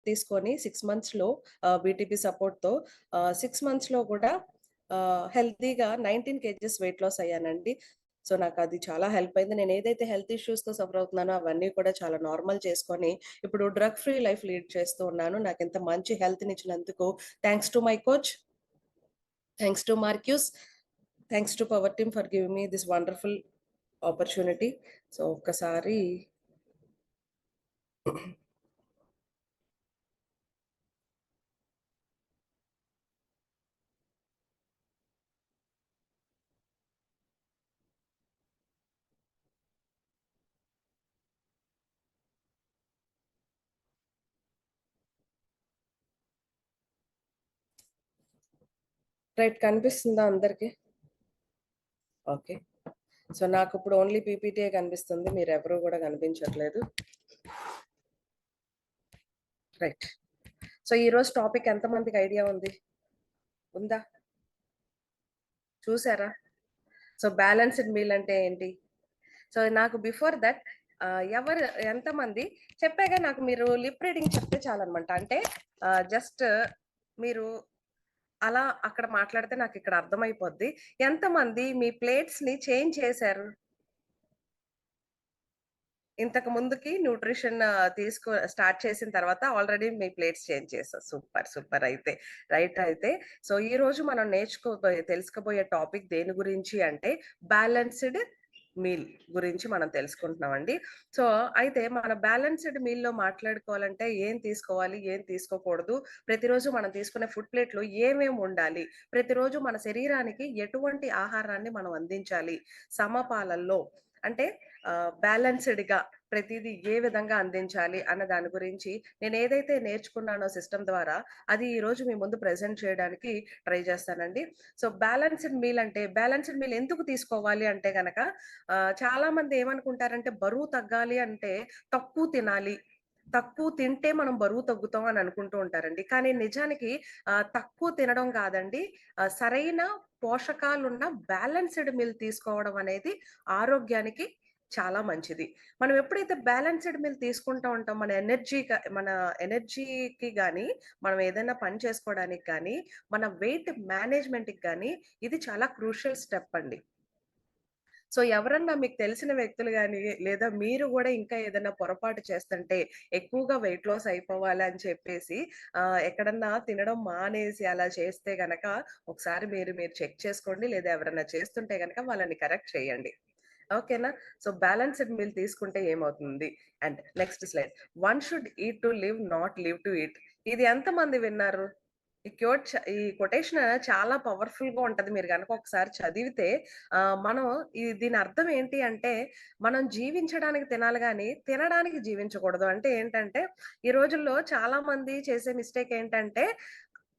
తీసుకొని 6 మంత్స్‌లో బీటీపీ సపోర్ట్‌తో 6 మంత్స్‌లో కూడా హెల్తీగా 19 కేజెస్ వెయిట్ లాస్ అయ్యానండి. సో, నాకది చాలా హెల్ప్ అయింది. నేను ఏదైతే హెల్త్ ఇష్యూస్‌తో సఫర్ అవుతున్నానో అవన్నీ కూడా చాలా నార్మల్ చేసుకొని, ఇప్పుడు డ్రగ్ ఫ్రీ లైఫ్ లీడ్ చేస్తూ ఉన్నాను. నాకింత మంచి హెల్త్‌నిచ్చినందుకు thanks to my coach, thanks to Marquis, thanks to power team for giving me this wonderful opportunity. So, ఒక్కసారి రైట్ కనిపిస్తుందా అందరికి? ఓకే. సో, నాకిప్పుడు ఓన్లీ పీపీటీయే కనిపిస్తుంది. మీరెవరు గూడా కనిపించట్లేదు. రైట్. సో, ఈరోజు టాపిక్ ఎంతమందికి ఐడియా ఉంది? ఉందా? చూసారా? సో, బ్యాలెన్స్‌డ్ మీల్ అంటే ఏంటి? సో, నాకు బిఫోర్ దట్ ఎవరు ఎంతమంది చెప్పాగా నాకు మీరు లిప్ రీడింగ్ చెప్తే చాలనమాట. అంటే జస్ట్ మీరు అలా అక్కడ మాట్లాడితే నాకిక్కడ అర్థమైపోద్ది. ఎంతమంది మీ ప్లేట్స్‌ని చేంజ్ చేశారు? ఇంతకు ముందుకి న్యూట్రిషన్ స్టార్ట్ చేసిన తర్వాత ఆల్రెడీ మీ ప్లేట్స్ చేంజ్ చేసారు. సూపర్. సూపర్ అయితే. రైట్ అయితే. సో, ఈరోజు మనం తెలుసుకోబోయే టాపిక్ దేని గురించి అంటే బ్యాలెన్స్‌డ్ మీల్ గురించి మనం తెలుసుకుంటున్నామండి. సో, అయితే మన బ్యాలెన్స్‌డ్ మీల్‌లో మాట్లాడుకోవాలంటే ఏం తీసుకోవాలి? ఏం తీసుకోకూడదు? ప్రతిరోజు మనం తీసుకునే ఫుడ్ ప్లేట్‌లో ఏమేమి ఉండాలి? ప్రతిరోజు మన శరీరానికి ఎటువంటి ఆహారాన్ని మనం అందించాలి? సమపాలల్లో అంటే బ్యాలెన్స్‌డ్‌గా ప్రతీదీ ఏ విధంగా అందించాలి అన్న దాని గురించి నేనేదైతే నేర్చుకున్నానో సిస్టమ్ ద్వారా, అది ఈరోజు మీ ముందు ప్రెజెంట్ చేయడానికి ట్రై చేస్తానండి. సో, బ్యాలెన్స్‌డ్ మీల్ ఎందుకు తీసుకోవాలి అంటే గనక చాలామంది ఏమనుకుంటారంటే బరువు తగ్గాలి అంటే తక్కువ తినాలి. తక్కువ తింటే మనం బరువు తగ్గుతాం అని అనుకుంటూ ఉంటారండి. కానీ నిజానికి తక్కువ తినడం కాదండి. సరైన పోషకాలున్న బ్యాలెన్స్‌డ్ మీల్ తీసుకోవడం అనేది ఆరోగ్యానికి చాలా మంచిది. మనం ఎప్పుడైతే బ్యాలెన్స్‌డ్ మీల్ తీసుకుంటా ఉంటాం మన ఎనర్జీకి గాని, మనం ఏదైనా పని చేసుకోవడానికి గాని, మన వెయిట్ మేనేజ్‌మెంట్‌కి గాని ఇది చాలా క్రూషియల్ స్టెప్ అండి. సో, ఎవరన్నా మీకు తెలిసిన వ్యక్తులు గాని, లేదా మీరు గూడా ఇంకా ఏదైనా పొరపాటు చేస్తుంటే, ఎక్కువగా వెయిట్ లాస్ అయిపోవాలి అని చెప్పేసి ఎక్కడన్నా తినడం మానేసి అలా చేస్తే గనక, ఒకసారి మీరు చెక్ చేసుకోండి. లేదా ఎవరైనా చేస్తుంటే గనక వాళ్ళని కరెక్ట్ చేయండి. ఓకేనా? సో, బ్యాలెన్స్‌డ్ మీల్ తీసుకుంటే ఏమవుతుంది? And next slide. One should eat to live, not live to eat. ఇది ఎంతమంది విన్నారు? ఈ కొటేషన్ చాలా పవర్‌ఫుల్‌గా ఉంటది. మీరు గనక ఒకసారి చదివితే మనం దీని అర్థం ఏంటి అంటే, మనం జీవించడానికి తినాలి గానీ, తినడానికి జీవించకూడదు. అంటే ఏంటంటే, ఈ రోజుల్లో చాలా మంది చేసే మిస్టేక్ ఏంటంటే,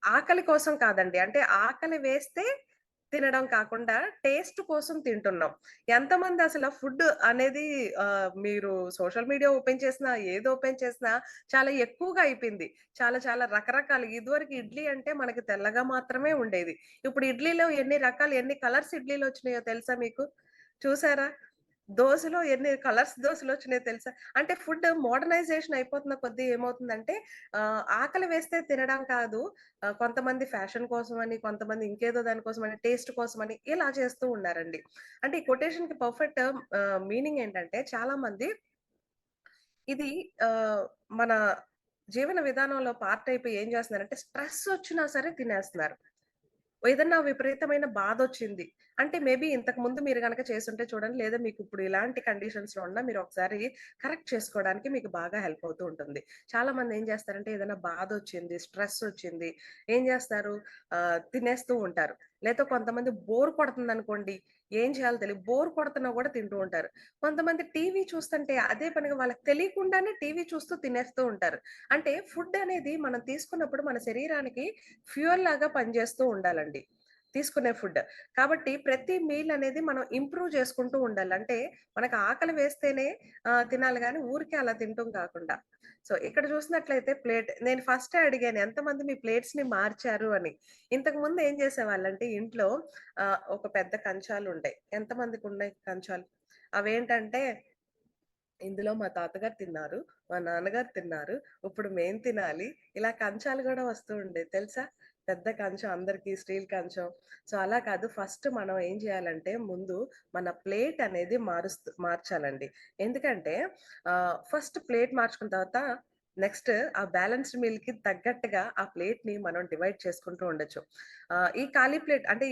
ఆకలి కోసం కాదండి. అంటే ఆకలి వేస్తే తినడం కాకుండా, టేస్ట్ కోసం తింటున్నాం. ఎంతమంది అసల ఫుడ్ అనేది మీరు సోషల్ మీడియా ఓపెన్ చేసినా, ఏది ఓపెన్ చేసినా చాలా ఎక్కువగా అయిపోయింది. చాలా చాలా రకరకాలు ఇదివరకు ఇడ్లీ అంటే మనకి తెల్లగా మాత్రమే ఉండేది. ఇప్పుడు ఇడ్లీలో ఎన్ని రకాలు, ఎన్ని కలర్స్ ఇడ్లీలొచ్చినాయో తెలుసా మీకు? చూసారా? దోసలో ఎన్ని కలర్స్ దోసలొచ్చినాయో తెలుసా? అంటే ఫుడ్ మోడర్నైజేషన్ అయిపోతున్న కొద్దీ ఏమవుతుందంటే ఆకలి వేస్తే తినడం కాదు. కొంతమంది ఫ్యాషన్ కోసమని, కొంతమంది ఇంకేదో దాని కోసమని, టేస్ట్ కోసమని ఇలా చేస్తూ ఉన్నారండి. అంటే ఈ కొటేషన్‌కి పర్ఫెక్ట్ మీనింగ్ ఏంటంటే చాలా మంది ఇది ఆహ్, మన జీవన విధానంలో పార్ట్ అయిపోయి ఏం చేస్తున్నారంటే స్ట్రెస్ వచ్చినా సరే తినేస్తున్నారు. ఏదన్నా విపరీతమైన బాధొచ్చింది. అంటే మేబీ ఇంతకుముందు మీరు గనక చేసుంటే చూడండి. లేదా మీకిప్పుడు ఇలాంటి కండిషన్స్‌లో ఉన్నా మీరొకసారి కరెక్ట్ చేసుకోవడానికి మీకు బాగా హెల్ప్ అవుతూ ఉంటుంది. చాలామంది ఏం చేస్తారంటే ఏదైనా బాధొచ్చింది, స్ట్రెసొచ్చింది. ఏం చేస్తారు? తినేస్తూ ఉంటారు. లేతే కొంతమంది బోర్ కొడుతుందనుకోండి, ఏం చేయాలో బోర్ కొడుతున్నా గూడా తింటూ ఉంటారు. కొంతమంది టీవీ చూస్తుంటే అదే పనిగా వాళ్ళకి తెలియకుండానే టీవీ చూస్తూ తినేస్తూ ఉంటారు. అంటే ఫుడ్ అనేది మనం తీసుకున్నప్పుడు మన శరీరానికి ఫ్యూయల్ లాగా పనిచేస్తూ ఉండాలండి. తీసుకునే ఫుడ్. కాబట్టి ప్రతి మీల్ అనేది మనం ఇంప్రూవ్ చేసుకుంటూ ఉండాలి. అంటే మనకు ఆకలి వేస్తేనే తినాలి గానీ ఊరికే అలా తినటం కాకుండా. సో, ఇక్కడ చూసినట్లయితే నేను ఫస్టే అడిగాను ఎంతమంది మీ ప్లేట్స్‌ని మార్చారు అని. ఇంతకుముందు ఏం చేసేవాళ్ళంటే ఇంట్లో ఒక పెద్ద కంచాలుంటాయి. ఎంతమందికున్నాయి కంచాలు? అవేంటంటే ఇందులో మా తాతగారు తిన్నారు, మా నాన్నగారు తిన్నారు, ఇప్పుడు మేము తినాలి. ఇలా కంచాలు గూడా వస్తూ ఉండేవి తెలుసా? పెద్ద కంచం అందరికి స్టీల్ కంచం. సో, అలా కాదు ఫస్ట్ మనం ఏం జేయాలంటే ముందు మన ప్లేట్ అనేది మార్చాలండి. ఎందుకంటే ఫస్ట్ ప్లేట్ మార్చుకున్న తర్వాత నెక్స్ట్ ఆ బ్యాలెన్స్‌డ్ మీల్‌కి తగ్గట్టుగా ఆ ప్లేట్‌ని మనం డివైడ్ చేసుకుంటూ ఉండొచ్చు. ఈ ఖాళీ ప్లేట్ అంటే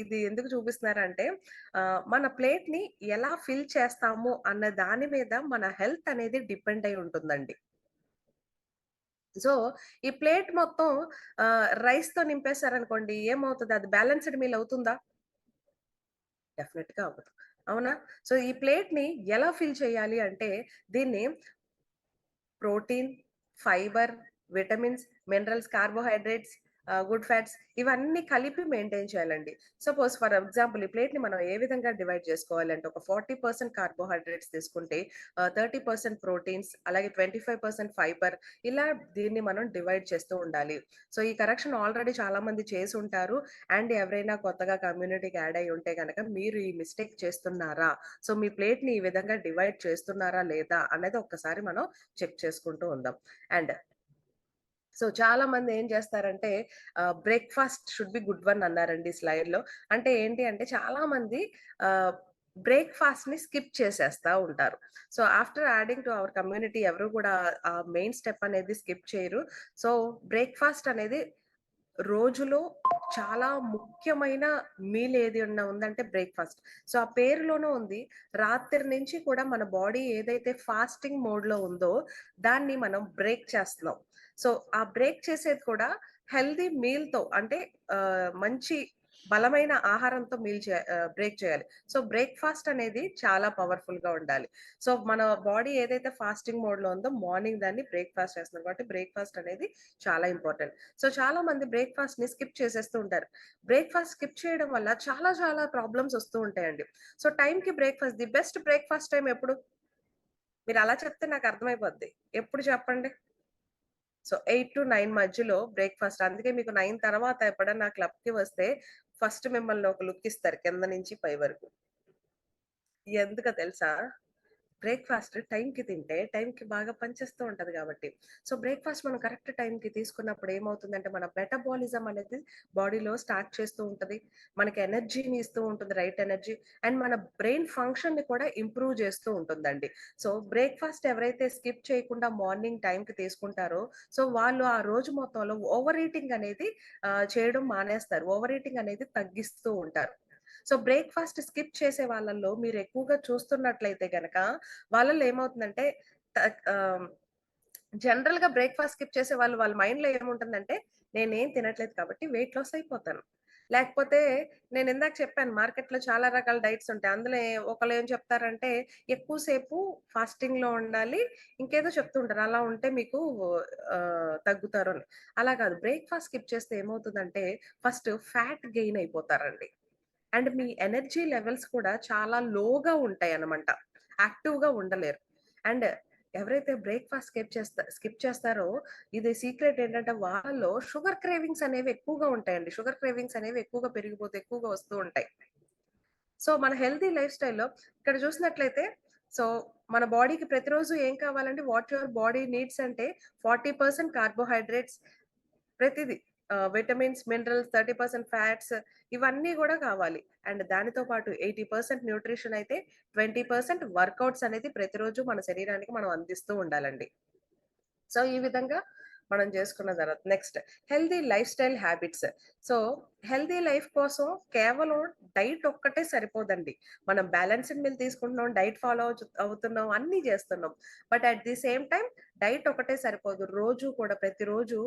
ఇది ఎందుకు చూపిస్తున్నారంటే మన ప్లేట్‌ని ఎలా ఫిల్ చేస్తాము అన్న దాని మీద మన హెల్త్ అనేది డిపెండ్ అయి ఉంటుందండి. సో, ఈ ప్లేట్ మొత్తం రైస్‌తో నింపేసారనుకోండి ఏమవుతది? అది బ్యాలెన్స్‌డ్ మీల్ అవుతుందా? డెఫినెట్‌గా అవ్వదు. అవునా? సో, ఈ ప్లేట్‌ని ఎలా ఫిల్ చేయాలి అంటే దీన్ని protein, fibre, vitamins, minerals, carbohydrates, good fats ఇవన్నీ కలిపి మెయింటైన్ చేయాలండి. సపోజ్ ఫర్ ఎగ్జాంపుల్ ఈ ప్లేట్‌ని మనం ఏ విధంగా డివైడ్ చేసుకోవాలంటే ఒక 40% కార్బోహైడ్రేట్స్ తీసుకుంటే 30% ప్రోటీన్స్ అలాగే 25% ఫైబర్ ఇలా దీన్ని మనం డివైడ్ చేస్తూ ఉండాలి. సో, ఈ కరెక్షన్ ఆల్రెడీ చాలా మంది చేసుంటారు. అండ్ ఎవరైనా కొత్తగా కమ్యూనిటీకి యాడ్ అయ్యి ఉంటే గనక మీరు ఈ మిస్టేక్ చేస్తున్నారా? సో, మీ ప్లేట్‌ని ఈ విధంగా డివైడ్ చేస్తున్నారా లేదా? అనేది ఒక్కసారి మనం చెక్ చేసుకుంటూ ఉందాం. అండ్ సో, చాలా మంది ఏం చేస్తారంటే breakfast should be good one అన్నారండి స్లైడ్‌లో. అంటే ఏంటి అంటే చాలా మంది ఆహ్, బ్రేక్‌ఫాస్ట్‌ని స్కిప్ చేసేస్తా ఉంటారు. So, after adding to our community ఎవరు కూడా ఆ మెయిన్ స్టెప్ అనేది స్కిప్ చేయరు. సో, బ్రేక్‌ఫాస్ట్ అనేది రోజులో చాలా ముఖ్యమైన మీల్ ఏదన్నా ఉందంటే బ్రేక్‌ఫాస్ట్. సో, ఆ పేరులోనే ఉంది. రాత్రి నుంచి కూడా మన బాడీ ఏదైతే ఫాస్టింగ్ మోడ్‌లో ఉందో దాన్ని మనం బ్రేక్ చేస్తున్నాం. సో, ఆ బ్రేక్ చేసేది కూడా హెల్తీ మీల్‌తో అంటే మంచి బలమైన ఆహారంతో బ్రేక్ చేయాలి. సో, బ్రేక్‌ఫాస్ట్ అనేది చాలా పవర్‌ఫుల్‌గా ఉండాలి. సో, మన బాడీ ఏదైతే ఫాస్టింగ్ మోడ్‌లో ఉందో మార్నింగ్ దాన్ని బ్రేక్‌ఫాస్ట్ చేస్తున్నాం కాబట్టి బ్రేక్‌ఫాస్ట్ అనేది చాలా ఇంపార్టెంట్. సో, చాలా మంది బ్రేక్‌ఫాస్ట్‌ని స్కిప్ చేసేస్తూ ఉంటారు. బ్రేక్‌ఫాస్ట్ స్కిప్ చేయడం వల్ల చాలా చాలా ప్రాబ్లమ్స్ వస్తూ ఉంటాయండి. సో, టైమ్‌కి ది బెస్ట్ బ్రేక్‌ఫాస్ట్ టైమ్ ఎప్పుడు? మీరలా చెప్తే నాకర్థమైపోద్ది. ఎప్పుడు చెప్పండి? సో, 8-9 మధ్యలో బ్రేక్‌ఫాస్ట్. అందుకే మీకు 9 తర్వాత ఎప్పుడన్నా క్లబ్‌కి వస్తే ఫస్ట్ మిమ్మల్ని ఒక లుక్ ఇస్తారు కింద నుంచి పై వరకు. ఎందుకో తెలుసా? బ్రేక్‌ఫాస్ట్ టైంకి తింటే టైంకి బాగా పనిచేస్తూ ఉంటది గాబట్టి. సో, బ్రేక్‌ఫాస్ట్ మనం కరెక్ట్ టైంకి తీసుకున్నప్పుడు ఏమవుతుందంటే, మన మెటబాలిజం అనేది బాడీలో స్టార్ట్ చేస్తూ ఉంటది. మనకి ఎనర్జీని ఇస్తూ ఉంటుంది. Right energy. అండ్ మన బ్రెయిన్ ఫంక్షన్‌ని కూడా ఇంప్రూవ్ చేస్తూ ఉంటుందండి. సో, బ్రేక్‌ఫాస్ట్ ఎవరైతే స్కిప్ చేయకుండా మార్నింగ్ టైంకి తీసుకుంటారో, సో, వాళ్ళు ఆ రోజు మొత్తంలో ఓవర్ ఈటింగ్ అనేది చేయడం మానేస్తారు. ఓవర్ ఈటింగ్ అనేది తగ్గిస్తూ ఉంటారు. సో, బ్రేక్‌ఫాస్ట్ స్కిప్ చేసే వాళ్ళలో మీరెక్కువగా చూస్తున్నట్లయితే గనక, వాళ్ళలో ఏమవుతుందంటే ఆహ్, జనరల్‌గా బ్రేక్‌ఫాస్ట్ స్కిప్ చేసే వాళ్ళ మైండ్‌లో ఏముంటుందంటే, నేనేం తినట్లేదు కాబట్టి వెయిట్ లాస్ అయిపోతాను. లేకపోతే నేనిందాక చెప్పాను మార్కెట్‌లో చాలా రకాల డైట్స్ ఉంటాయి. అందులో ఒకళ్ళేం చెప్తారంటే, ఎక్కువ సేపు ఫాస్టింగ్‌లో ఉండాలి. ఇంకేదో చెప్తూ ఉంటారు. అలా ఉంటే మీకు తగ్గుతారు అని. అలా కాదు బ్రేక్‌ఫాస్ట్ స్కిప్ చేస్తే ఏమవుతుందంటే, ఫస్ట్ ఫ్యాట్ గెయిన్ అయిపోతారండి. అండ్ మీ ఎనర్జీ లెవెల్స్ కూడా చాలా లోగా ఉంటాయన్నమాట. యాక్టివ్‌గా ఉండలేరు. అండ్ ఎవరైతే బ్రేక్‌ఫాస్ట్ స్కిప్ చేస్తారో ఇది సీక్రెట్ ఏంటంటే వాళ్ళలో షుగర్ క్రేవింగ్స్ అనేవి ఎక్కువగా ఉంటాయండి. షుగర్ క్రేవింగ్స్ అనేవి ఎక్కువగా పెరిగిపోతే ఎక్కువగా వస్తూ ఉంటాయి. సో, మన హెల్తీ లైఫ్ స్టైల్‌లో ఇక్కడ చూసినట్లయితే సో, మన బాడీకి ప్రతిరోజు ఏం కావాలంటే వాట్ యువర్ బాడీ నీడ్స్ అంటే 40% కార్బోహైడ్రేట్స్ ప్రతిది. విటమిన్స్, మినరల్స్, 30% ఫ్యాట్స్ ఇవన్నీ గూడా కావాలి. అండ్ దానితో పాటు 80% న్యూట్రిషన్ అయితే 20% వర్కౌట్స్ అనేది ప్రతిరోజు మన శరీరానికి మనం అందిస్తూ ఉండాలండి. సో, ఈ విధంగా మనం జేసుకున్న తర్వాత next healthy life style habits. So, healthy life కోసం కేవలం డైట్ ఒక్కటే సరిపోదండి. మనం బ్యాలెన్స్‌డ్ మీల్ తీసుకుంటున్నాం, డైట్ ఫాలో అవుతున్నాం, అన్నీ జేస్తున్నాం. But at the same time diet ఒకటే సరిపోదు. రోజు కూడా ప్రతిరోజు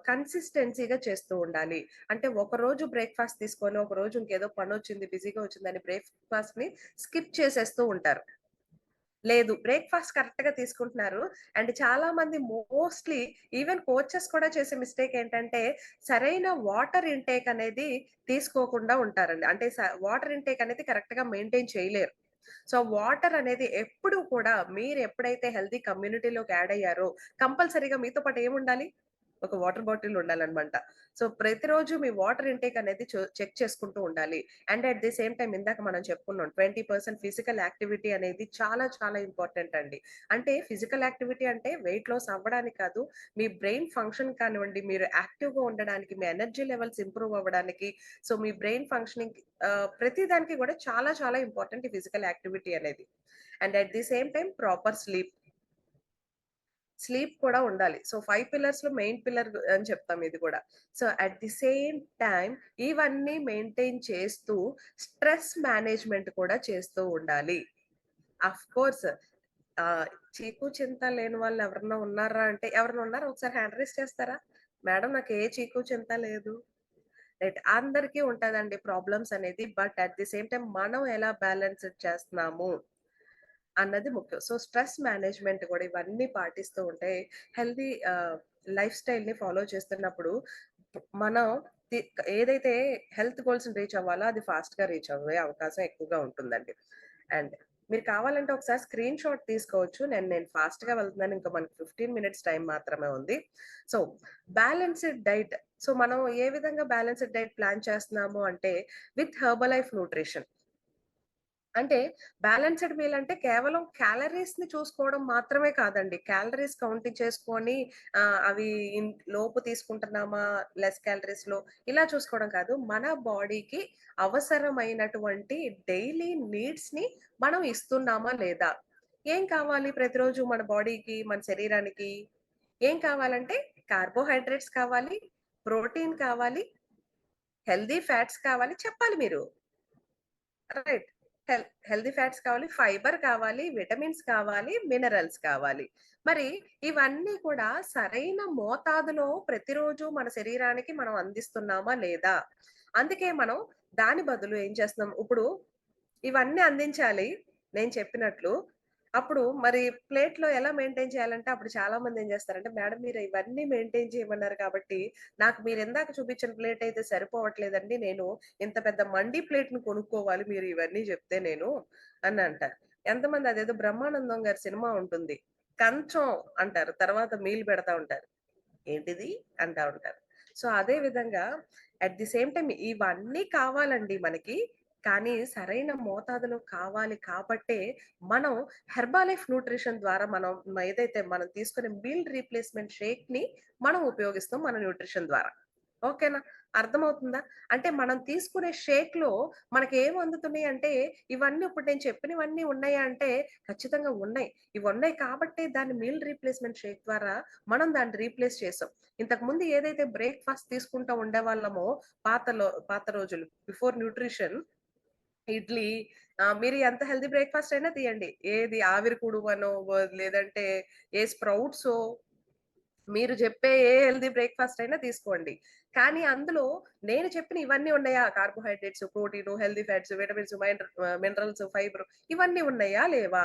కన్సిస్టెన్సీ‌గా చేస్తూ ఉండాలి. అంటే ఒకరోజు బ్రేక్‌ఫాస్ట్ తీసుకొని, ఒకరోజు ఇంకేదో పనొచ్చింది, బిజీగా వచ్చిందని బ్రేక్‌ఫాస్ట్‌ని స్కిప్ చేసేస్తూ ఉంటారు. లేదు. బ్రేక్‌ఫాస్ట్ కరెక్ట్‌గా తీసుకుంటున్నారు. అండ్ చాలా మంది మోస్ట్‌లీ ఈవెన్ కోచెస్ కూడా చేసే మిస్టేక్ ఏంటంటే, సరైన వాటర్ ఇంటేక్ అనేది తీసుకోకుండా ఉంటారండి. అంటే వాటర్ ఇంటేక్ అనేది కరెక్ట్‌గా మెయింటైన్ చేయలేరు. సో, వాటర్ అనేది ఎప్పుడు కూడా మీరెప్పుడైతే హెల్తీ కమ్యూనిటీలోకి యాడ్ అయ్యారో, కంపల్సరీగా మీతో పాటు ఏముండాలి? ఒక వాటర్ బాటిల్ ఉండాలనమాట. సో, ప్రతిరోజు మీ వాటర్ ఇంటేక్ అనేది చెక్ చేసుకుంటూ ఉండాలి. And at the same time ఇందాక మనం చెప్పుకున్నాం 20% ఫిజికల్ యాక్టివిటీ అనేది చాలా చాలా ఇంపార్టెంట్ అండి. అంటే ఫిజికల్ యాక్టివిటీ అంటే వెయిట్ లాస్ అవ్వడానికి కాదు. మీ బ్రెయిన్ ఫంక్షన్ కానివ్వండి, మీరు యాక్టివ్‌గా ఉండడానికి, మీ ఎనర్జీ లెవెల్స్ ఇంప్రూవ్ అవ్వడానికి, సో, మీ బ్రెయిన్ ఫంక్షనింగ్ ప్రతి దానికి కూడా చాలా చాలా ఇంపార్టెంట్ ఈ ఫిజికల్ యాక్టివిటీ అనేది. And at the same time proper sleep. Sleep కూడా ఉండాలి. సో, 5 పిల్లర్స్‌లో మెయిన్ పిల్లర్ అని చెప్తాం ఇది కూడా. So, at the same time ఇవన్నీ మెయింటైన్ చేస్తూ స్ట్రెస్ మేనేజ్‌మెంట్ కూడా చేస్తూ ఉండాలి. అఫ్‌కోర్స్ ఆహ్, చీకు చింత లేని వాళ్ళు ఎవరన్నా ఉన్నారా అంటే ఎవరైనా ఉన్నారా? ఒకసారి హ్యాండ్ రైజ్ చేస్తారా? మేడం నాకు ఏ చీకు చింత లేదు. రైట్. అందరికీ ఉంటదండి ప్రాబ్లమ్స్ అనేది. But at the same time మనం ఎలా బ్యాలెన్స్ చేస్తున్నాము అన్నది ముఖ్యం. సో, స్ట్రెస్ మేనేజ్‌మెంట్ కూడా ఇవన్నీ పాటిస్తూ ఉంటే హెల్తీ లైఫ్ స్టైల్‌ని ఫాలో చేస్తున్నప్పుడు మనం తి ఏదైతే హెల్త్ గోల్స్‌ని రీచ్ అవ్వాలో అది ఫాస్ట్‌గా రీచ్ అవ్వే అవకాశం ఎక్కువగా ఉంటుందండి. అండ్ మీరు కావాలంటే ఒకసారి స్క్రీన్ షాట్ తీసుకోవచ్చు. నేను ఫాస్ట్‌గా వెళ్తున్నాను. ఇంకా మనకి 15 మినిట్స్ టైమ్ మాత్రమే ఉంది. So, balanced diet. సో, మనం ఏ విధంగా బ్యాలెన్స్‌డ్ డైట్ ప్లాన్ చేస్తున్నాము అంటే విత్ హెర్బలైఫ్ న్యూట్రిషన్. అంటే బ్యాలెన్స్‌డ్ మీల్ అంటే కేవలం క్యాలరీస్‌ని చూసుకోవడం మాత్రమే కాదండి. క్యాలరీస్ కౌంట్ చేసుకొని అవి లోపు తీసుకుంటున్నామా, లెస్ క్యాలరీస్‌లో ఇలా చూసుకోవడం కాదు. మన బాడీకి అవసరమైనటువంటి డైలీ నీడ్స్‌ని మనం ఇస్తున్నామా లేదా? ఏం కావాలి ప్రతిరోజు మన బాడీకి, మన శరీరానికి? ఏం కావాలంటే కార్బోహైడ్రేట్స్ కావాలి, ప్రోటీన్ కావాలి, హెల్తీ ఫ్యాట్స్ కావాలి చెప్పాలి మీరు. రైట్. హెల్తీ ఫ్యాట్స్ కావాలి, ఫైబర్ కావాలి, విటమిన్స్ కావాలి, మినరల్స్ కావాలి. మరి ఇవన్నీ కూడా సరైన మోతాదులో ప్రతిరోజు మన శరీరానికి మనం అందిస్తున్నామా లేదా? అందుకే మనం దాని బదులు ఏం చేస్తున్నాం, ఇప్పుడు ఇవన్నీ అందించాలి నేను చెప్పినట్లు. అప్పుడు మరి ప్లేట్‌లో ఎలా మెయింటైన్ చేయాలంటే అప్పుడు చాలా మంది ఏం చేస్తారంటే, "మేడం మీరు ఇవన్నీ మెయింటైన్ చేయమన్నారు కాబట్టి, నాకు మీరిందాక చూపించిన ప్లేట్ అయితే సరిపోవట్లేదండి. నేను ఇంత పెద్ద మండి ప్లేట్‌ని కొనుక్కోవాలి మీరు ఇవన్నీ చెప్తే నేను" అని అంటారు. ఎంతమంది అదేదో బ్రహ్మానందం గారి సినిమా ఉంటుంది. కంచం అంటారు. తర్వాత మీల్ పెడతా ఉంటారు. ఏంటిది? అంటా ఉంటారు. సో, అదే విధంగా అట్ ది సేమ్ టైమ్ ఇవన్నీ కావాలండి మనకి. కానీ సరైన మోతాదులో కావాలి కాబట్టే మనం హెర్బాలైఫ్ న్యూట్రిషన్ ద్వారా ఏదైతే మనం తీసుకునే మీల్ రీప్లేస్‌మెంట్ షేక్‌ని మనం ఉపయోగిస్తాం మన న్యూట్రిషన్ ద్వారా. ఓకేనా? అర్థమవుతుందా? అంటే మనం తీసుకునే షేక్‌లో మనకేం అందుతున్నాయి అంటే ఇవన్నీ ఇప్పుడు నేను చెప్పినవన్నీ ఉన్నాయా అంటే ఖచ్చితంగా ఉన్నాయి. ఇవున్నాయి కాబట్టే దాన్ని మీల్ రీప్లేస్‌మెంట్ షేక్ ద్వారా మనం దాన్ని రీప్లేస్ చేసాం. ఇంతకుముందు ఏదైతే బ్రేక్‌ఫాస్ట్ తీసుకుంటా ఉండేవాళ్ళమో పాత రోజులు బిఫోర్ న్యూట్రిషన్ ఇడ్లీ మీరు ఎంత హెల్తీ బ్రేక్‌ఫాస్ట్ అయినా తీయండి. ఏది ఆవిరి కుడుమనో, లేదంటే ఏ స్ప్రౌట్సో మీరు చెప్పే ఏ హెల్తీ బ్రేక్‌ఫాస్ట్ అయినా తీసుకోండి. కానీ అందులో నేను చెప్పిన ఇవన్నీ ఉన్నాయా? Carbohydrates, protein, healthy fats, vitamins, minerals, fibre ఇవన్నీ ఉన్నాయా? లేవా?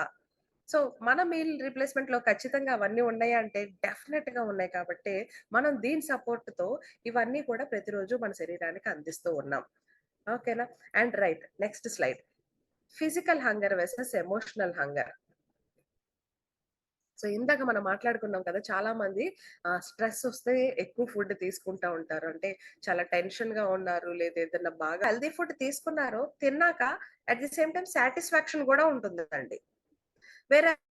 సో, మన మీల్ రీప్లేస్‌మెంట్‌లో ఖచ్చితంగా అవన్నీ ఉన్నాయా అంటే డెఫినెట్‌గా ఉన్నాయి కాబట్టే, మనం దీని సపోర్ట్‌తో ఇవన్నీ కూడా ప్రతిరోజు మన శరీరానికి అందిస్తూ ఉన్నాం. ఓకేనా? And right next slide. Physical hunger versus emotional hunger. So, ఇందాక మనం మాట్లాడుకున్నాం కదా! చాలా మంది స్ట్రెస్ ఒస్తే ఎక్కువ ఫుడ్ తీసుకుంటా ఉంటారు. అంటే చాలా టెన్షన్‌గా ఉన్నారు. లేదా ఏదన్నా బాగా హెల్తీ ఫుడ్ తీసుకున్నారు. తిన్నాక at the same time satisfaction గూడా ఉంటుందండి. వేరేస్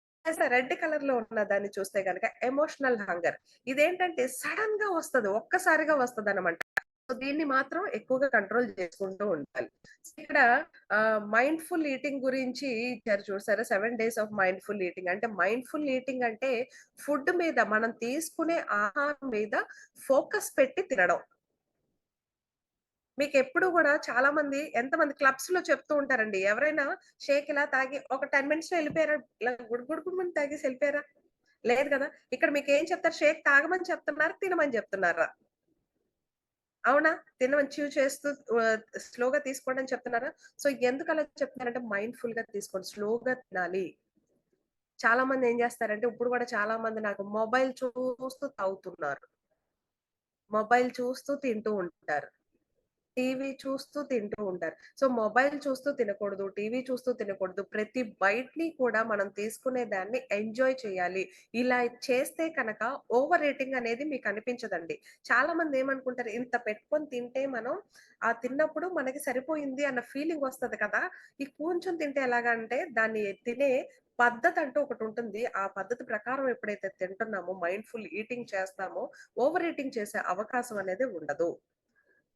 రెడ్ కలర్‌లో ఉన్న దాన్ని చూస్తే గనక ఎమోషనల్ హంగర్. ఇదేంటంటే సడెన్‌గా వస్తది. ఒక్కసారిగా వస్తదనమాట. సో, దీన్ని మాత్రం ఎక్కువగా కంట్రోల్ చేసుకుంటూ ఉండాలి. ఇక్కడ మైండ్‌ఫుల్ ఈటింగ్ గురించి ఇచ్చారు చూసారా? 7 డేస్ ఆఫ్ మైండ్‌ఫుల్ ఈటింగ్. అంటే మైండ్‌ఫుల్ ఈటింగ్ అంటే ఫుడ్ మీద మనం తీసుకునే ఆహారం మీద ఫోకస్ పెట్టి తినడం. మీకెప్పుడు గూడా చాలా మంది ఎంతమంది క్లబ్స్‌లో చెప్తూ ఉంటారండి. ఎవరైనా షేక్ ఇలా తాగి ఒక 10 మినిట్స్‌లో ఎళ్ళిపోయారా? ఇలా గుడు గుడుకుమని తాగేసి ఎళ్ళిపోయారా? లేదు కదా! ఇక్కడ మీకేం చెప్తారు? షేక్ తాగమని చెప్తున్నారా? తినమని చెప్తున్నారా? అవునా? తినమని చేస్తూ స్లోగా తీసుకోండి అని చెప్తున్నారా? సో, ఎందుకలా చెప్తున్నారంటే మైండ్‌ఫుల్‌గా తీసుకోండి. స్లోగా తినాలి. చాలా మంది ఏం చేస్తారంటే ఇప్పుడు గూడా చాలా మంది నాకు మొబైల్ చూస్తూ తాగుతున్నారు. మొబైల్ చూస్తూ తింటూ ఉంటారు. టీవీ చూస్తూ తింటూ ఉంటారు. సో, మొబైల్ చూస్తూ తినకూడదు. టీవీ చూస్తూ తినకూడదు. ప్రతి బైట్‌ని కూడా మనం తీసుకునే దాన్ని ఎంజాయ్ చేయాలి. ఇలా చేస్తే కనక ఓవర్ ఈటింగ్ అనేది మీకనిపించదండి. చాలామంది ఏమనుకుంటారు, ఇంత పెట్టుకొని తింటే మనం తిన్నప్పుడు మనకి సరిపోయింది అన్న ఫీలింగ్ వస్తది కదా! ఈ కొంచెం తింటే ఎలాగంటే దాన్ని తినే పద్ధతంటూ ఒకటుంటుంది. ఆ పద్ధతి ప్రకారం ఎప్పుడైతే తింటున్నామో, మైండ్‌ఫుల్ ఈటింగ్ చేస్తామో, ఓవర్ ఈటింగ్ చేసే అవకాశం అనేది ఉండదు.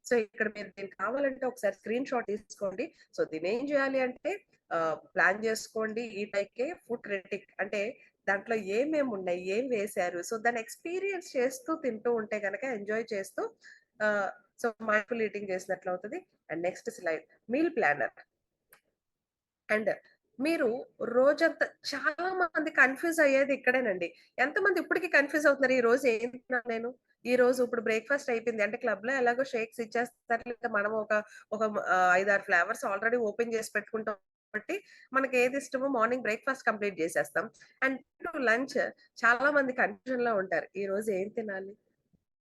సో, ఇక్కడ మీరు దీనికి కావాలంటే ఒకసారి స్క్రీన్ షాట్ తీసుకోండి. సో, దీన్నేం జేయాలి అంటే ప్లాన్ జేసుకోండి. ఈ టైప్‌కే ఫుడ్ క్రిటిక్ అంటే దాంట్లో ఏమేమున్నాయి? ఏం వేశారు? సో, దాన్ని ఎక్స్‌పీరియన్స్ చేస్తూ తింటూ ఉంటే గనక ఎంజాయ్ చేస్తూ ఆహ్, సో, మైండ్‌ఫుల్ ఈటింగ్ చేసినట్లవుతది. And next slide meal planner. And మీరు రోజంతా చాలా మంది కన్‌ఫ్యూజ్ అయ్యేది ఇక్కడేనండి. ఎంతమంది ఇప్పటికి కన్‌ఫ్యూజ్ అవుతున్నారు. ఈ రోజు ఏం తిన్నాను నేను? ఈ రోజు ఇప్పుడు బ్రేక్‌ఫాస్ట్ అయిపోయింది. అంటే క్లబ్‌లో ఎలాగో షేక్స్ ఇచ్చేస్తారు. లేకపోతే మనం ఒక 5, 6 ఫ్లేవర్స్ ఆల్రెడీ ఓపెన్ చేసి పెట్టుకుంటాం కాబట్టి మనకి ఏది ఇష్టమో మార్నింగ్ బ్రేక్‌ఫాస్ట్ కంప్లీట్ చేసేస్తాం. అండ్ టు లంచ్ చాలా మంది కన్‌ఫ్యూజన్‌లో ఉంటారు. ఈ రోజు ఏం తినాలి?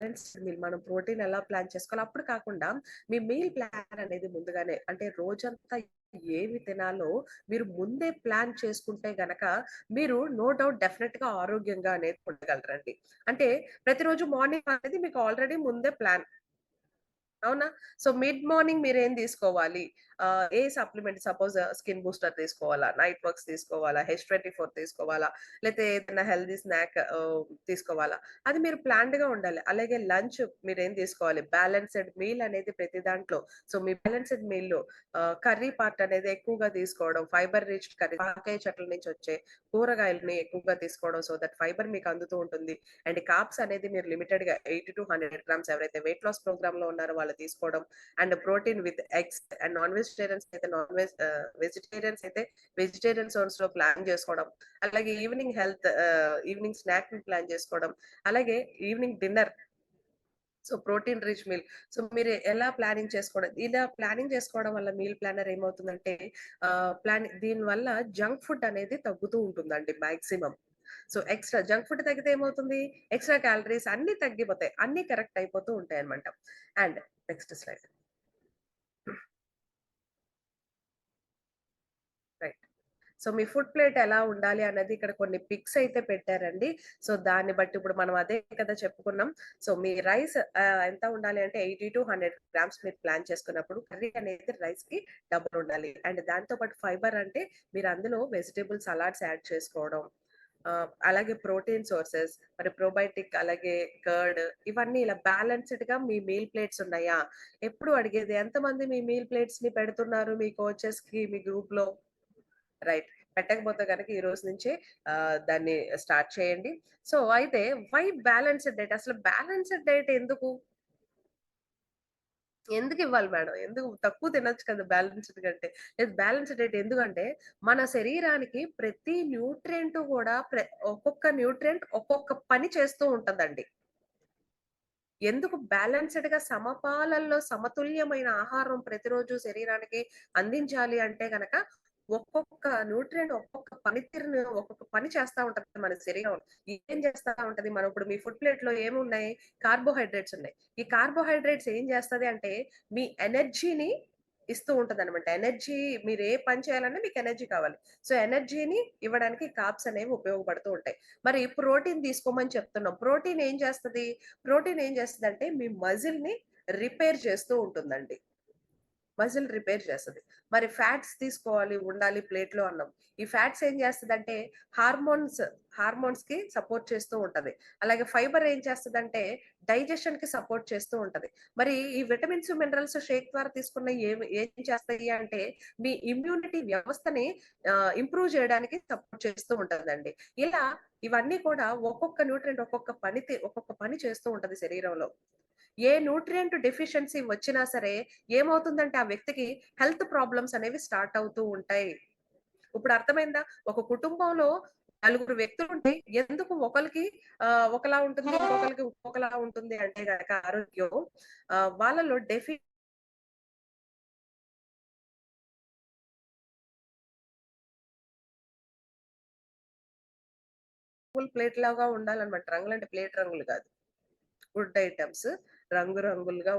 బ్యాలెన్స్ మీల్ మనం ప్రోటీన్ ఎలా ప్లాన్ చేసుకోవాలి. అప్పుడు కాకుండా మీ మీల్ ప్లాన్ అనేది ముందుగానే అంటే రోజంతా ఏవి తినాలో మీరు ముందే ప్లాన్ చేసుకుంటే గనక మీరు నో డౌట్ డెఫినిట్‌గా ఆరోగ్యంగా అనేది ఉండగలరండి. అంటే ప్రతిరోజు మార్నింగ్ అనేది మీకు ఆల్రెడీ ముందే ప్లాన్. అవునా? సో, మిడ్ మార్నింగ్ మీరేం తీసుకోవాలి? ఏ సప్లిమెంట్ సపోజ్ స్కిన్ బూస్టర్ తీసుకోవాలా? నైట్ వర్క్స్ తీసుకోవాలా? H24 తీసుకోవాలా? లేతే ఏదైనా హెల్తీ స్నాక్ తీసుకోవాలా? అది మీరు ప్లాన్డ్‌గా ఉండాలి. అలాగే లంచ్ మీరేం తీసుకోవాలి? బ్యాలెన్స్‌డ్ మీల్ అనేది ప్రతి దాంట్లో. సో, మీ బ్యాలెన్స్‌డ్ మీల్‌లో కర్రీ పార్ట్ అనేది ఎక్కువగా తీసుకోవడం, ఫైబర్ రిచ్ కర్రీ కాకయ చెట్ల నుంచి వచ్చే కూరగాయలని ఎక్కువగా తీసుకోవడం. సో దట్ ఫైబర్ మీకు అందుతూ ఉంటుంది. అండ్ కార్బ్స్ అనేది మీరు లిమిటెడ్‌గా 80-100 గ్రామ్స్ ఎవరైతే వెయిట్ లాస్ ప్రోగ్రామ్‌లో ఉన్నారో వాళ్ళు తీసుకోవడం. And protein with eggs and vegetarians అయితే వెజిటేరియన్ సోర్స్‌లో ప్లాన్ చేసుకోవడం. అలాగే ఈవినింగ్ స్నాక్‌ని ప్లాన్ చేసుకోవడం. అలాగే evening dinner so, protein rich meal. So, మీరు ఎలా ప్లానింగ్ చేసుకోవడం ఇలా ప్లానింగ్ చేసుకోవడం వల్ల మీల్ ప్లానర్ ఏమవుతుందంటే దీని వల్ల జంక్ ఫుడ్ అనేది తగ్గుతూ ఉంటుందండి maximum. So, extra junk food తగ్గితే ఏమవుతుంది? ఎక్స్‌ట్రా క్యాలరీస్ అన్నీ తగ్గిపోతాయి. అన్నీ కరెక్ట్ అయిపోతూ ఉంటాయన్నమాట. And next slide. Right. So, me food plate ఎలా ఉండాలి అన్నది ఇక్కడ కొన్ని పిక్స్ అయితే పెట్టారండి. సో, దాన్ని బట్టి ఇప్పుడు మనం అదే కదా చెప్పుకున్నాం. సో, మీ రైస్ ఎంత ఉండాలి అంటే 80-100 గ్రామ్స్ మీరు ప్లాన్ చేసుకున్నప్పుడు కర్రీ అనేది రైస్‌కి డబుల్ ఉండాలి. అండ్ దాంతో పాటు ఫైబర్ అంటే మీరు అందులో వెజిటబుల్ సలాడ్స్ యాడ్ చేసుకోవడం. అలాగే ప్రోటీన్ సోర్సెస్ మరి ప్రోబయోటిక్ అలాగే కర్డ్ ఇవన్నీ ఇలా బ్యాలెన్స్‌డ్‌గా మీ మీల్ ప్లేట్స్ ఉన్నాయా? ఎప్పుడు అడిగేది ఎంతమంది మీ మీల్ ప్లేట్స్‌ని పెడుతున్నారు మీ కోచెస్‌కి మీ గ్రూప్‌లో? రైట్. పెట్టకపోతే గనక ఈ రోజు నుంచే దాన్ని స్టార్ట్ చేయండి. సో, అయితే వై బ్యాలన్స్‌డ్ డైట్? అసలు బ్యాలన్స్‌డ్ డైట్ ఎందుకు? ఎందుకివ్వాలి మేడం? ఎందుకు తక్కువ తినొచ్చు కదా! బ్యాలన్స్‌డ్ కంటే. లేదు బ్యాలన్స్‌డ్ డైట్ ఎందుకంటే, మన శరీరానికి ప్రతి న్యూట్రియంట్ గూడా ఒక్కొక్క న్యూట్రియంట్ ఒక్కొక్క పని చేస్తూ ఉంటదండి. ఎందుకు బ్యాలెన్స్‌డ్‌గా సమపాలల్లో సమతుల్యమైన ఆహారం ప్రతిరోజు శరీరానికి అందించాలి అంటే గనక, ఒక్కొక్క న్యూట్రియంట్ ఒక్కొక్క పని చేస్తా ఉంటది మన శరీరం. ఏం చేస్తా ఉంటది? మనం ఇప్పుడు మీ ఫుడ్ ప్లేట్‌లో ఏమున్నాయి? కార్బోహైడ్రేట్స్ ఉన్నాయి. ఈ కార్బోహైడ్రేట్స్ ఏం చేస్తది అంటే, మీ ఎనర్జీని ఇస్తూ ఉంటదనమాట. ఎనర్జీ మీరు ఏ పని చేయాలన్నా మీకు ఎనర్జీ కావాలి. సో, ఎనర్జీని ఇవ్వడానికి కార్బ్స్ అనేవి ఉపయోగపడుతూ ఉంటాయి. మరి ప్రోటీన్ తీసుకోమని చెప్తున్నాం. ప్రోటీన్ ఏం చేస్తదంటే మీ మజిల్‌ని రిపేర్ చేస్తూ ఉంటుందండి. మజిల్ రిపేర్ చేస్తది. మరి ఫ్యాట్స్ ఉండాలి ప్లేట్‌లో అన్నాం. ఈ ఫ్యాట్స్ ఏం చేస్తదంటే హార్మోన్స్, హార్మోన్స్‌కి సపోర్ట్ చేస్తూ ఉంటది. అలాగే ఫైబర్ ఏం చేస్తదంటే డైజెషన్‌కి సపోర్ట్ చేస్తూ ఉంటది. మరి ఈ విటమిన్స్, మినరల్స్ షేక్ ద్వారా తీసుకున్న ఏం చేస్తాయి అంటే మీ ఇమ్యూనిటీ వ్యవస్థని ఇంప్రూవ్ చేయడానికి సపోర్ట్ చేస్తూ ఉంటదండి. ఇలా ఇవన్నీ కూడా ఒక్కొక్క పని చేస్తూ ఉంటది శరీరంలో. ఏ న్యూట్రియంట్ డెఫిషియన్సీ వచ్చినా సరే ఏమవుతుందంటే ఆ వ్యక్తికి హెల్త్ ప్రాబ్లమ్స్ అనేవి స్టార్ట్ అవుతూ ఉంటాయి. ఇప్పుడు అర్థమైందా? ఒక కుటుంబంలో నలుగురు వ్యక్తులుంటే ఎందుకు ఒకళ్ళకి ఒకలా ఉంటుంది. ఇంకొకళ్ళకి ఇంకొకలా ఉంటుంది అంటే గనక ఆరోగ్యం వాళ్ళలో ఫుల్ ప్లేట్ లాగా ఉండాలన్నమాట. రంగులంటే ప్లేట్ రంగులు కాదు. ఫుడ్ ఐటెమ్స్ రంగులుగా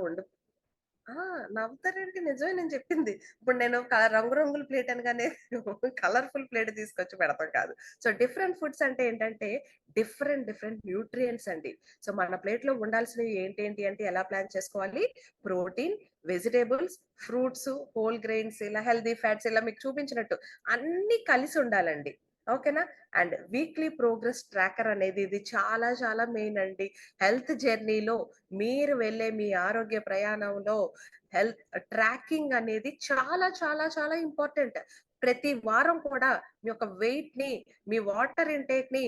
ఆ! నవ్వుతారేంటి? నిజమే నేను చెప్పింది. ఇప్పుడు నేను రంగు రంగుల ప్లేట్ అనగానే కలర్‌ఫుల్ ప్లేట్ తీసుకొచ్చి పెడతాం కాదు. సో, డిఫరెంట్ ఫుడ్స్ అంటే ఏంటంటే డిఫరెంట్ న్యూట్రియంట్స్ అండి. సో, మన ప్లేట్‌లో ఉండాల్సినవి ఏంటేంటి అంటే ఎలా ప్లాన్ చేసుకోవాలి? Protein, vegetables, fruits, whole grains ఇలా హెల్తీ ఫ్యాట్స్ ఇలా మీకు చూపించినట్టు అన్నీ కలిసి ఉండాలండి. ఓకేనా? అండ్ వీక్లీ ప్రోగ్రెస్ ట్రాకర్ అనేది ఇది చాలా మెయిన్ అండి. హెల్త్ జర్నీలో మీరు వెళ్ళే మీ ఆరోగ్య ప్రయాణంలో హెల్త్ ట్రాకింగ్ అనేది చాలా ఇంపార్టెంట్. ప్రతి వారం కూడా మీ యొక్క వెయిట్‌ని, మీ వాటర్ ఇంటేక్‌ని,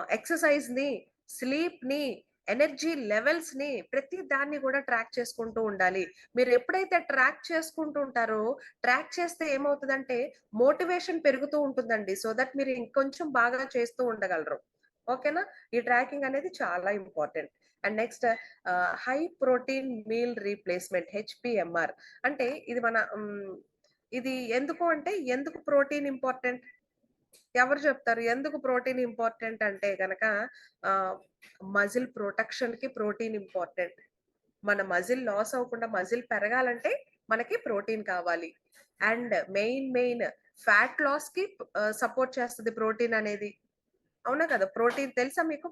ఎక్సర్‌సైజ్‌ని, స్లీప్‌ని, ఎనర్జీ లెవెల్స్‌ని ప్రతి దాన్ని కూడా ట్రాక్ చేసుకుంటూ ఉండాలి. మీరు ఎప్పుడైతే ట్రాక్ చేసుకుంటూ ఉంటారో, ట్రాక్ చేస్తే ఏమవుతదంటే మోటివేషన్ పెరుగుతూ ఉంటుందండి. సో దట్ మీరు ఇంకొంచెం బాగా చేస్తూ ఉండగలరు. ఓకేనా? ఈ ట్రాకింగ్ అనేది చాలా important. And next high protein meal replacement HPMR అంటే ఇది మన ఇది ఎందుకు అంటే ఎందుకు ప్రోటీన్ ఇంపార్టెంట్? ఎవరు చెప్తారు? ఎందుకు ప్రోటీన్ ఇంపార్టెంట్ అంటే గనక ఆహ్, మజిల్ ప్రొటెక్షన్‌కి ప్రోటీన్ ఇంపార్టెంట్. మన మజిల్ లాస్ అవ్వకుండా మజిల్ పెరగాలంటే మనకి ప్రోటీన్ కావాలి. అండ్ మెయిన్ ఫ్యాట్ లాస్‌కి సపోర్ట్ చేస్తది ప్రోటీన్ అనేది. అవునా కదా! ప్రోటీన్ తెలుసా మీకు?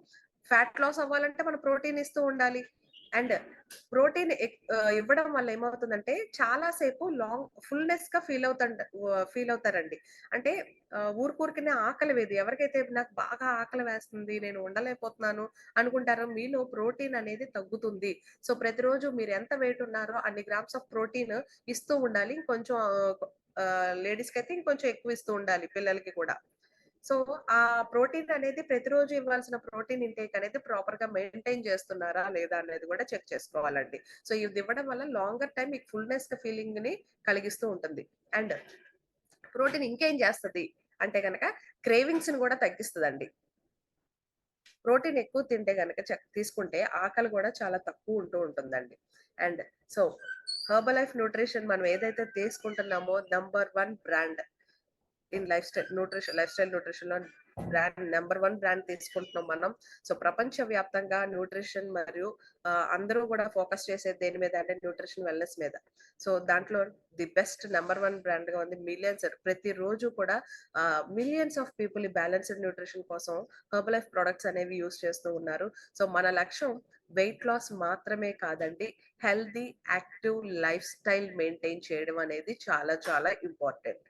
ఫ్యాట్ లాస్ అవ్వాలంటే మనం ప్రోటీన్ ఇస్తూ ఉండాలి. అండ్ ప్రోటీన్ ఇవ్వడం వల్ల ఏమవుతుందంటే చాలా సేపు ఫుల్‌నెస్‌గా ఫీల్ అవుతారండి. అంటే ఊరికనే ఆకలి వేయదు. ఎవరికైతే నాకు బాగా ఆకలి వేస్తుంది, నేను ఉండలేకపోతున్నాను అనుకుంటారో మీలో ప్రోటీన్ అనేది తగ్గుతుంది. సో, ప్రతిరోజు మీరు ఎంత వెయిట్ ఉన్నారో అన్ని గ్రామ్స్ ఆఫ్ ప్రోటీన్ ఇస్తూ ఉండాలి. కొంచెం లేడీస్‌కైతే ఇంకొంచెం ఎక్కువ ఇస్తూ ఉండాలి పిల్లలకి కూడా. సో, ఆ ప్రోటీన్ అనేది ప్రతిరోజు ఇవ్వాల్సిన ప్రోటీన్ ఇంటేక్ అనేది ప్రాపర్‌గా మెయింటైన్ చేస్తున్నారా? లేదా? అనేది కూడా చెక్ చేసుకోవాలండి. సో, ఇది ఇవ్వడం వల్ల లాంగర్ టైమ్ మీకు ఫుల్‌నెస్ ఫీలింగ్‌ని కలిగిస్తూ ఉంటుంది. అండ్ ప్రోటీన్ ఇంకేం చేస్తది అంటే గనక క్రేవింగ్స్‌ని కూడా తగ్గిస్తదండి. ప్రోటీన్ ఎక్కువ తింటే గనక తీసుకుంటే ఆకలి కూడా చాలా తక్కువ ఉంటూ ఉంటుందండి. అండ్ సో, హెర్బలైఫ్ న్యూట్రిషన్ మనం ఏదైతే తీసుకుంటున్నామో నంబర్ 1 బ్రాండ్. లైఫ్ స్టైల్ న్యూట్రిషన్‌లో నంబర్ 1 బ్రాండ్ తీసుకుంటున్నాం మనం. సో, ప్రపంచవ్యాప్తంగా న్యూట్రిషన్ మరియు అందరూ గూడా ఫోకస్ చేసేది దేని మీద అంటే న్యూట్రిషన్, వెల్‌నెస్ మీద. సో, దాంట్లో ది బెస్ట్ నంబర్ 1 బ్రాండ్‌గా ఉంది ప్రతిరోజు కూడా మిలియన్స్ ఆఫ్ పీపుల్ ఈ బ్యాలెన్స్‌డ్ న్యూట్రిషన్ కోసం హెర్బలైఫ్ ప్రొడక్ట్స్ అనేవి యూజ్ చేస్తూ ఉన్నారు. సో, మన లక్ష్యం వెయిట్ లాస్ మాత్రమే కాదండి. Healthy, active life style maintain చేయడం అనేది చాలా ఇంపార్టెంట్.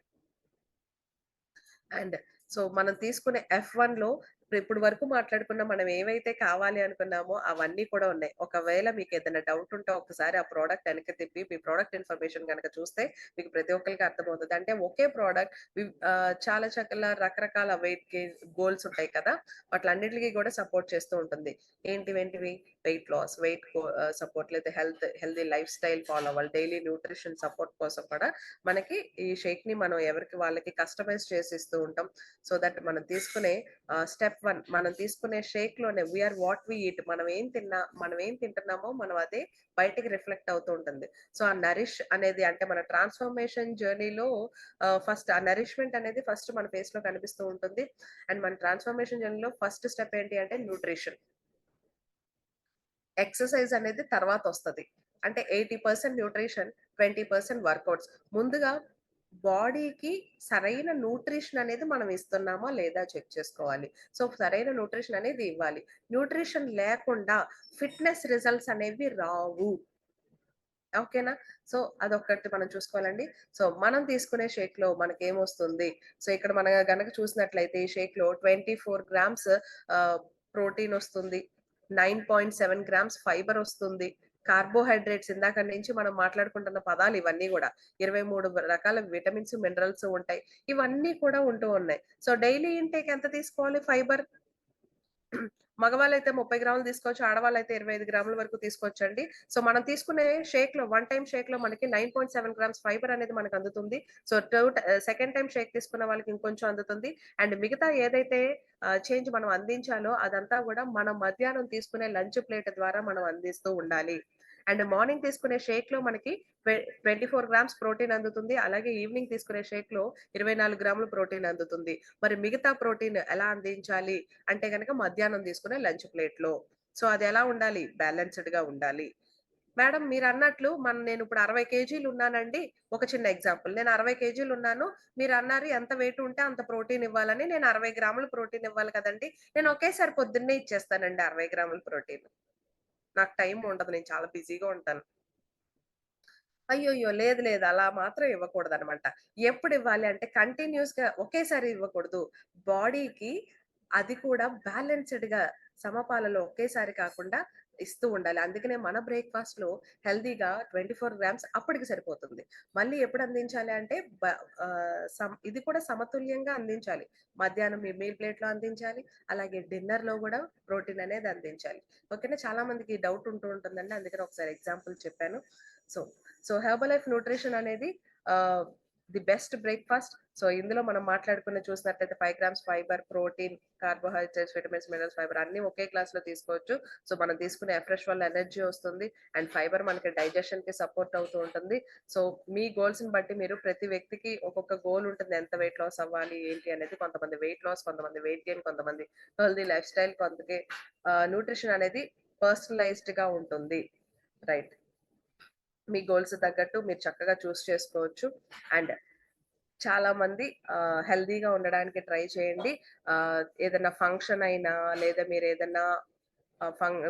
అండ్ సో, మనం తీసుకునే F1లో ఇప్పటి వరకు మాట్లాడుకున్న మనం ఏవైతే కావాలి అనుకున్నామో అవన్నీ కూడా ఉన్నాయి. ఒకవేళ మీకేదైనా డౌట్ ఉంటే ఒక్కసారి ఆ ప్రొడక్ట్ వెనక్కి తిప్పి మీ ప్రొడక్ట్ ఇన్ఫర్మేషన్ గనక చూస్తే మీకు ప్రతి ఒక్కళ్ళకి అర్థమవుతది. అంటే ఒకే ప్రొడక్ట్ చాలా చక్కల రకరకాల గోల్స్ ఉంటాయి కదా! వాటిలన్నిటికి కూడా సపోర్ట్ చేస్తూ ఉంటుంది. ఏంటివేంటివి? వెయిట్ లాస్, సపోర్ట్ లేదా హెల్తీ లైఫ్ స్టైల్ ఫాలో అవ్వాలి. డైలీ న్యూట్రిషన్ సపోర్ట్ కోసం కూడా మనకి ఈ షేక్‌ని మనం ఎవరికి వాళ్ళకి కస్టమైజ్ చేసి ఇస్తూ ఉంటాం. సో దట్ స్టెప్ 1 మనం తీసుకునే షేక్‌లోనే we are what we eat మనం ఏం తింటున్నామో మనం అదే బయటికి రిఫ్లెక్ట్ అవుతూ ఉంటుంది. సో, ఆ నరిష్ అనేది అంటే మన ట్రాన్స్‌ఫర్మేషన్ జర్నీలో ఫస్ట్ ఆ నరిష్‌మెంట్ అనేది ఫస్ట్ మన ఫేస్‌లో కనిపిస్తూ ఉంటుంది. అండ్ మన ట్రాన్స్‌ఫర్మేషన్ జర్నీలో ఫస్ట్ స్టెప్ ఏంటి అంటే న్యూట్రిషన్. ఎక్సర్‌సైజ్ అనేది తర్వాతొస్తది. అంటే 80% న్యూట్రిషన్, 20% వర్కౌట్స్. ముందుగా బాడీకి సరైన న్యూట్రిషన్ అనేది మనం ఇస్తున్నామా లేదా చెక్ చేసుకోవాలి. సో, సరైన న్యూట్రిషన్ అనేది ఇవ్వాలి. న్యూట్రిషన్ లేకుండా ఫిట్‌నెస్ రిజల్ట్స్ అనేవి రావు. ఓకేనా? సో, అదొక్కటి మనం చూసుకోవాలండి. సో, మనం తీసుకునే షేక్‌లో మనకేమొస్తుంది? సో, ఇక్కడ మనం గనక చూసినట్లయితే ఈ షేక్‌లో 24 గ్రామ్స్ ఆహ్, ప్రోటీనొస్తుంది. 9.7 గ్రామ్స్ ఫైబరొస్తుంది. కార్బోహైడ్రేట్స్ ఇందాక నుంచి మనం మాట్లాడుకుంటున్న పదాలు ఇవన్నీ గూడా. 23 రకాల విటమిన్స్, మినరల్స్ ఉంటాయి. ఇవన్నీ కూడా ఉంటూ ఉన్నాయి. సో, డైలీ ఇంటేక్ ఎంత తీసుకోవాలి ఫైబర్? మగవాళ్ళైతే 30 గ్రాములు తీసుకోవచ్చు. ఆడవాళ్ళైతే 25 గ్రాముల వరకు తీసుకోవచ్చండి. సో, మనం తీసుకునే వన్ టైమ్ షేక్‌లో మనకి 9.7 గ్రామ్స్ ఫైబర్ అనేది మనకు అందుతుంది. సో, సెకండ్ టైమ్ షేక్ తీసుకున్న వాళ్ళకి ఇంకొంచెం అందుతుంది. అండ్ మిగతా ఏదైతే చేంజ్ మనం అందించాలో అదంతా గూడా మనం మధ్యాహ్నం తీసుకునే లంచ్ ప్లేట్ ద్వారా మనం అందిస్తూ ఉండాలి. అండ్ మార్నింగ్ తీసుకునే షేక్‌లో మనకి 24 గ్రామ్స్ ప్రోటీన్ అందుతుంది. అలాగే ఈవినింగ్ తీసుకునే షేక్‌లో 24 గ్రాములు ప్రోటీన్ అందుతుంది. మరి మిగతా ప్రోటీన్ ఎలా అందించాలి అంటే గనక మధ్యాహ్నం తీసుకునే లంచ్ ప్లేట్‌లో. సో, అదెలా ఉండాలి? బ్యాలెన్స్‌డ్‌గా ఉండాలి. మేడం మీరన్నట్లు నేనిప్పుడు 60 కేజీలు ఉన్నానండి. ఒక చిన్న ఎగ్జాంపుల్. నేను 60 కేజీలు ఉన్నాను. మీరన్నారు ఎంత వెయిట్ ఉంటే అంత ప్రోటీన్ ఇవ్వాలని. నేను 60 గ్రాములు ప్రోటీన్ ఇవ్వాలి కదండీ! నేను ఒకేసారి పొద్దున్నే ఇచ్చేస్తానండి 60 గ్రాముల ప్రోటీన్. నాకు టైం ఉండదు. నేను చాలా బిజీగా ఉంటాను. అయ్యయ్యో! లేదు లేదు. అలా మాత్రం ఇవ్వకూడదనమాట. ఎప్పుడివ్వాలి అంటే కంటిన్యూయస్‌గా ఒకేసారి ఇవ్వకూడదు. బాడీకి అది కూడా బ్యాలెన్స్‌డ్‌గా సమపాలలో ఒకేసారి కాకుండా ఇస్తూ ఉండాలి. అందుకనే మన బ్రేక్‌ఫాస్ట్‌లో హెల్తీగా 24 గ్రామ్స్ అప్పటికి సరిపోతుంది. మళ్ళీ ఎప్పుడు అందించాలి అంటే ఇది కూడా సమతుల్యంగా అందించాలి. మధ్యాహ్నం మీ మీల్ ప్లేట్‌లో అందించాలి. అలాగే డిన్నర్‌లో గూడా ప్రోటీన్ అనేది అందించాలి. ఓకేనా? చాలా మందికి డౌట్ ఉంటూ ఉంటుందండి. అందుకని ఒకసారి ఎగ్జాంపుల్ చెప్పాను. సో సో, హెర్బలైఫ్ న్యూట్రిషన్ అనేది ఆహ్, ది బెస్ట్ బ్రేక్‌ఫాస్ట్. సో, ఇందులో మనం చూసినట్టయితే 5 grams fibre, protein, carbohydrates, vitamins, minerals, fibre అన్నీ ఒకే గ్లాస్‌లో తీసుకోవచ్చు. సో, మనం తీసుకునే ఫ్రెష్ వల్ల ఎనర్జీ వస్తుంది. అండ్ ఫైబర్ మనకి డైజెషన్‌కి సపోర్ట్ అవుతూ ఉంటుంది. సో, మీ గోల్స్‌ని బట్టి మీరు ప్రతి వ్యక్తికి ఒక్కొక్క గోల్ ఉంటుంది. ఎంత వెయిట్ లాస్ అవ్వాలి, ఏంటి అనేది. కొంతమంది వెయిట్ లాస్, కొంతమంది వెయిట్ గెయిన్, కొంతమంది హెల్తీ లైఫ్ స్టైల్, కొంతకి న్యూట్రిషన్ అనేది పర్సనలైజ్డ్‌గా ఉంటుంది. రైట్. మీ గోల్స్ తగ్గట్టు మీరు చక్కగా చేసుకోవచ్చు. అండ్ చాలా మంది హెల్తీగా ఉండడానికి ట్రై చేయండి. ఏదన్నా ఫంక్షన్ అయినా, లేదా మీరేదన్నా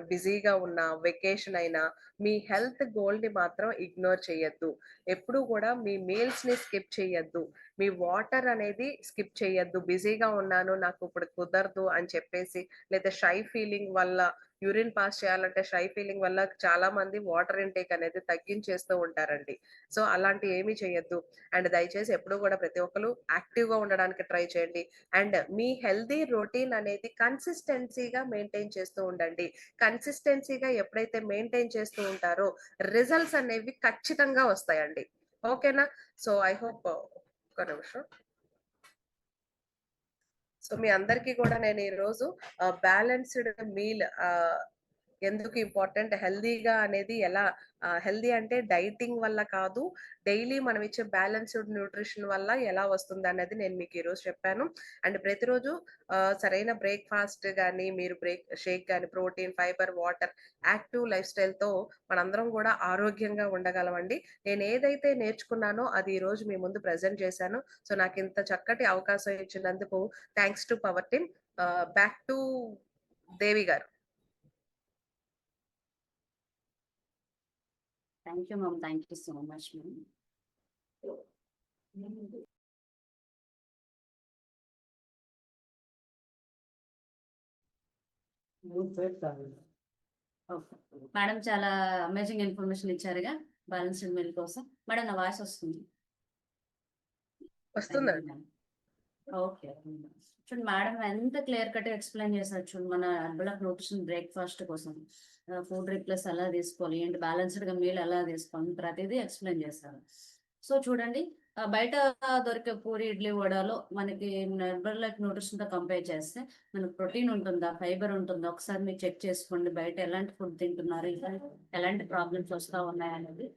బిజీగా ఉన్న వెకేషన్ అయినా, మీ హెల్త్ గోల్‌ని మాత్రం ఇగ్నోర్ చేయొద్దు. ఎప్పుడూ గూడా మీ మీల్స్‌ని స్కిప్ చేయొద్దు. మీ వాటర్ అనేది స్కిప్ చేయొద్దు. బిజీగా ఉన్నాను, నాకిప్పుడు కుదరదు అని చెప్పేసి, లేదా షై ఫీలింగ్ వల్ల యూరిన్ పాస్ చేయాలంటే షై ఫీలింగ్ వల్ల చాలా మంది వాటర్ ఇంటేక్ అనేది తగ్గించేస్తూ ఉంటారండి. సో, అలాంటివి ఏమీ చేయొద్దు. అండ్ దయచేసి ఎప్పుడూ గూడా ప్రతి ఒక్కళ్ళు యాక్టివ్‌గా ఉండడానికి ట్రై చేయండి. అండ్ మీ హెల్తీ రొటీన్ అనేది కన్సిస్టెన్సీగా మెయింటైన్ చేస్తూ ఉండండి. కన్సిస్టెన్సీగా ఎప్పుడైతే మెయింటైన్ చేస్తూ ఉంటారో రిజల్ట్స్ అనేవి ఖచ్చితంగా వస్తాయండి. ఓకేనా? సో, ఐ హోప్ ఒక్క నిమిషం. సో, మీ అందరికీ కూడా నేను ఈరోజు బ్యాలెన్స్‌డ్ మీల్ ఎందుకు ఇంపార్టెంట్, హెల్తీగా అనేది ఎలా హెల్తీ అంటే డైటింగ్ వల్ల కాదు, డైలీ మనం ఇచ్చే బ్యాలెన్స్‌డ్ న్యూట్రిషన్ వల్ల ఎలా వస్తుందనేది నేను మీకు ఈరోజు చెప్పాను. అండ్ ప్రతిరోజు సరైన బ్రేక్‌ఫాస్ట్ గాని, మీరు షేక్ గాని, protein, fibre, water, active life స్టైల్‌తో మనందరం గూడా ఆరోగ్యంగా ఉండగలమండి. నేనేదైతే నేర్చుకున్నానో అది ఈరోజు మీ ముందు ప్రెజెంట్ చేశాను. సో, నాకింత చక్కటి అవకాశం ఇచ్చినందుకు thanks to power team. Back to Devi గారు. Thank you, ma'am. Thank you so much, ma'am. Madam చాలా అమేజింగ్ ఇన్ఫర్మేషన్ ఇచ్చారుగా బ్యాలెన్స్డ్ మీల్ కోసం. మేడం నా వాయిస్ వస్తుంది? వస్తుందండి. ఓకే. చూడండి మేడం ఎంత క్లియర్ కట్ ఎక్స్ప్లెయిన్ చేశారు. చూడండి మన అర్బల్ న్యూట్రిషన్ బ్రేక్ఫాస్ట్ కోసం ఫుడ్ రిప్లేస్ ఎలా తీసుకోవాలి, ఏంటి బ్యాలెన్స్డ్ గా మీల్ ఎలా తీసుకోవాలి, ప్రతిదీ ఎక్స్ప్లెయిన్ చేశారు. సో చూడండి బయట దొరికే పూరి, ఇడ్లీ, వడలో మనకి హెర్బల్ లైఫ్ న్యూట్రిషన్ తో కంపేర్ చేస్తే మనకు ప్రోటీన్ ఉంటుందా, ఫైబర్ ఉంటుందా ఒకసారి మీరు చెక్ చేసుకోండి. బయట ఎలాంటి ఫుడ్ తింటున్నారు, ఎలాంటి ప్రాబ్లమ్స్ వస్తా ఉన్నాయనేది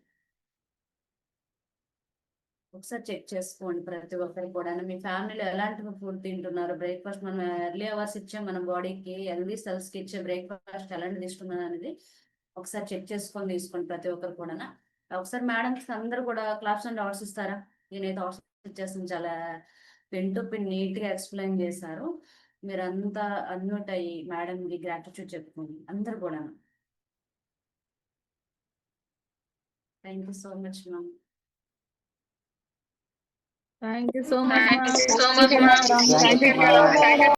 ఒకసారి చెక్ చేసుకోండి. ప్రతి ఒక్కరికి కూడా మీ ఫ్యామిలీలో ఎలాంటి ఫుడ్ తింటున్నారు, బ్రేక్ఫాస్ట్ మనం ఎర్లీ అవర్స్ ఇచ్చే మన బాడీకి హెల్దీ సెల్స్ కి ఇచ్చే బ్రేక్ఫాస్ట్ ఎలాంటి తీసుకున్నారు అనేది ఒకసారి చెక్ చేసుకొని తీసుకోండి ప్రతి ఒక్కరు కూడా. ఒకసారి మేడమ్స్ అందరూ కూడా క్లాప్స్ అండ్ అవార్డ్స్ ఇస్తారా? నేనైతే అవార్డ్స్ ఇచ్చేస్తాను. చాలా పెన్ టు పెన్ నీట్ గా ఎక్స్ప్లెయిన్ చేశారు. మీరంతా అన్మ్యూట్ అయ్యి మేడం కి గ్రాటిట్యూడ్ చెప్పుకోండి అందరు కూడా. Thank you so much ma'am. Thank you so much, Thank ma'am. you so Thank much, you, ma'am. madam. Thank Thank you, you, madam.